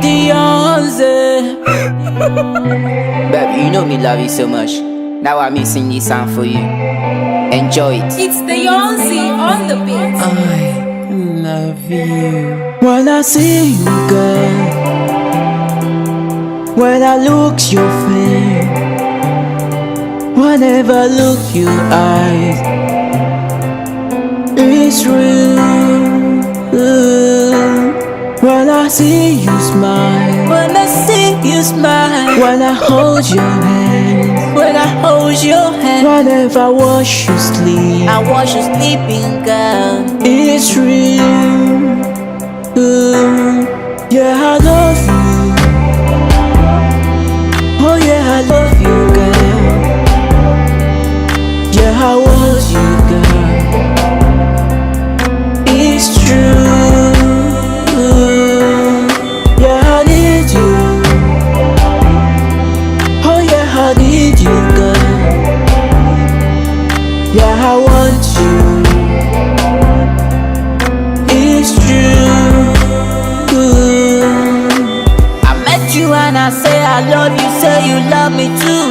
Deonzy. Baby, you know me love you so much. Now I'm missing this song for you. Enjoy it. It's Deonzy on the beat. I love you. When I see you, girl, when I look your face, whenever I look your eyes, it's real. When I see you smile, when I see you smile, when I hold your hand, when I hold your hand, whenever I watch you sleep, I watch you sleeping, girl. It's real. Yeah, I love you. Oh yeah, I love you, girl. Yeah, I want you, girl. It's true. Yeah, I need you. Oh yeah, I need you, girl. Yeah, I want you. It's true. I met you and I say I love you, say you love me too.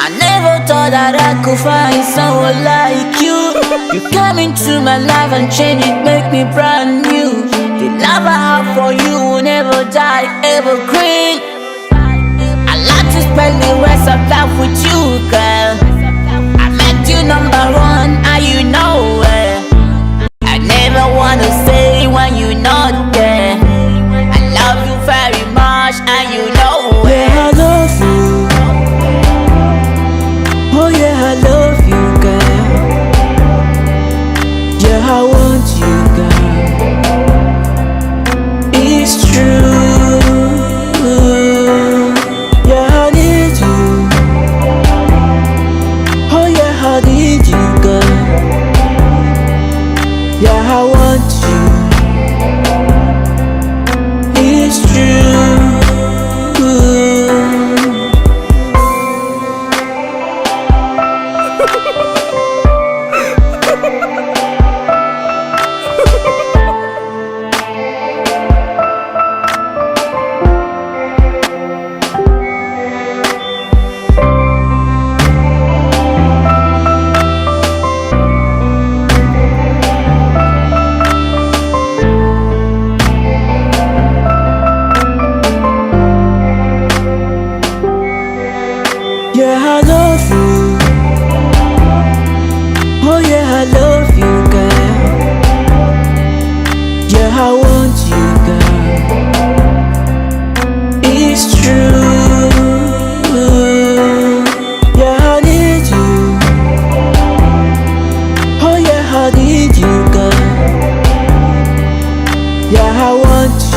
I never thought that I could find someone like you. You came into my life and changed it, make me brand new. The love I have for you will never die, evergreen. I like to spend the rest of life with you, girl. I met you number one, and you know it. I never wanna say when you're not there. I love you very much, and you know it. Yeah, I love you. Oh yeah, I love you, girl. Yeah, I want you, girl. It's true. Yeah, I need you. Oh yeah, I need you, girl. Yeah, I want you. It's true. Yeah, I love you. Oh yeah, I love you, girl. Yeah, I want you, girl. It's true. Yeah, I need you. Oh yeah, I need you, girl. Yeah, I want you.